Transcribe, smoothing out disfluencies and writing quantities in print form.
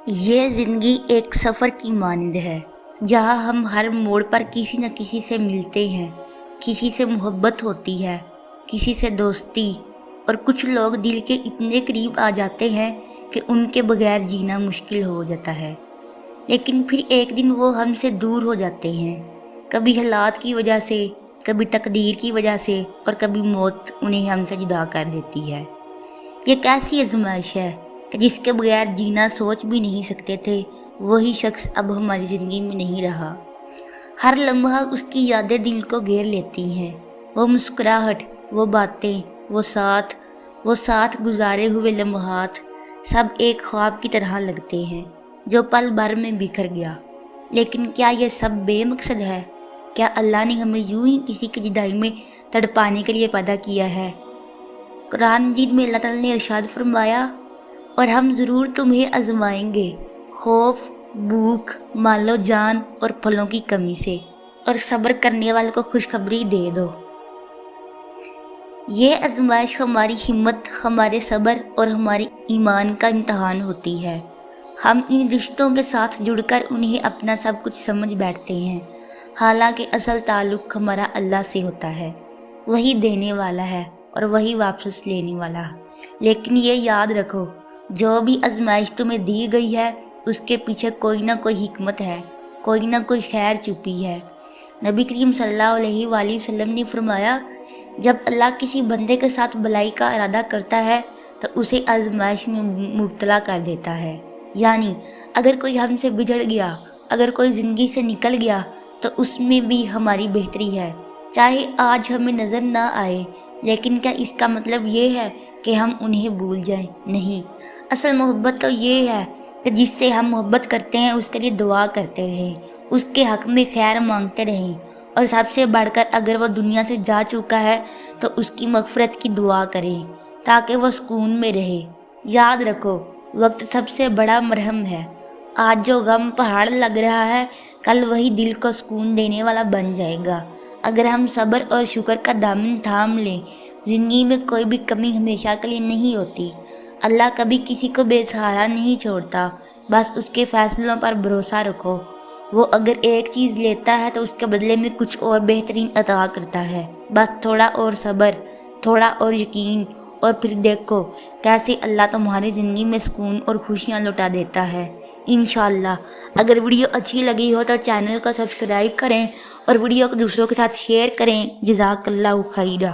یہ زندگی ایک سفر کی مانند ہے جہاں ہم ہر موڑ پر کسی نہ کسی سے ملتے ہیں، کسی سے محبت ہوتی ہے، کسی سے دوستی، اور کچھ لوگ دل کے اتنے قریب آ جاتے ہیں کہ ان کے بغیر جینا مشکل ہو جاتا ہے، لیکن پھر ایک دن وہ ہم سے دور ہو جاتے ہیں، کبھی حالات کی وجہ سے، کبھی تقدیر کی وجہ سے، اور کبھی موت انہیں ہم سے جدا کر دیتی ہے۔ یہ کیسی آزمائش ہے کہ جس کے بغیر جینا سوچ بھی نہیں سکتے تھے، وہی شخص اب ہماری زندگی میں نہیں رہا۔ ہر لمحہ اس کی یادیں دل کو گھیر لیتی ہیں، وہ مسکراہٹ، وہ باتیں، وہ ساتھ گزارے ہوئے لمحات، سب ایک خواب کی طرح لگتے ہیں جو پل بھر میں بکھر گیا۔ لیکن کیا یہ سب بے مقصد ہے؟ کیا اللہ نے ہمیں یوں ہی کسی کی جدائی میں تڑپانے کے لیے پیدا کیا ہے؟ قرآن مجید میں اللہ تعالیٰ نے ارشاد فرمایا، اور ہم ضرور تمہیں آزمائیں گے خوف، بھوک، مال و جان اور پھلوں کی کمی سے، اور صبر کرنے والوں کو خوشخبری دے دو۔ یہ آزمائش ہماری ہمت، ہمارے صبر اور ہمارے ایمان کا امتحان ہوتی ہے۔ ہم ان رشتوں کے ساتھ جڑ کر انہیں اپنا سب کچھ سمجھ بیٹھتے ہیں، حالانکہ اصل تعلق ہمارا اللہ سے ہوتا ہے۔ وہی دینے والا ہے اور وہی واپس لینے والا ہے۔ لیکن یہ یاد رکھو، جو بھی آزمائش تمہیں دی گئی ہے اس کے پیچھے کوئی نہ کوئی حکمت ہے، کوئی نہ کوئی خیر چھپی ہے۔ نبی کریم صلی اللہ علیہ وآلہ وسلم نے فرمایا، جب اللہ کسی بندے کے ساتھ بلائی کا ارادہ کرتا ہے تو اسے آزمائش میں مبتلا کر دیتا ہے۔ یعنی اگر کوئی ہم سے بچھڑ گیا، اگر کوئی زندگی سے نکل گیا تو اس میں بھی ہماری بہتری ہے، چاہے آج ہمیں نظر نہ آئے۔ لیکن کیا اس کا مطلب یہ ہے کہ ہم انہیں بھول جائیں؟ نہیں، اصل محبت تو یہ ہے کہ جس سے ہم محبت کرتے ہیں اس کے لیے دعا کرتے رہیں، اس کے حق میں خیر مانگتے رہیں، اور سب سے بڑھ کر اگر وہ دنیا سے جا چکا ہے تو اس کی مغفرت کی دعا کریں تاکہ وہ سکون میں رہے۔ یاد رکھو، وقت سب سے بڑا مرہم ہے۔ آج جو غم پہاڑ لگ رہا ہے، کل وہی دل کو سکون دینے والا بن جائے گا۔ اگر ہم صبر اور شکر کا دامن تھام لیں، زندگی میں کوئی بھی کمی ہمیشہ کے لیے نہیں ہوتی۔ اللہ کبھی کسی کو بے سہارا نہیں چھوڑتا، بس اس کے فیصلوں پر بھروسہ رکھو۔ وہ اگر ایک چیز لیتا ہے تو اس کے بدلے میں کچھ اور بہترین عطا کرتا ہے۔ بس تھوڑا اور صبر، تھوڑا اور یقین، اور پھر دیکھو کیسے اللہ تمہاری زندگی میں سکون اور خوشیاں لوٹا دیتا ہے انشاءاللہ۔ اگر ویڈیو اچھی لگی ہو تو چینل کو سبسکرائب کریں اور ویڈیو کو دوسروں کے ساتھ شیئر کریں۔ جزاک اللہ خیرہ۔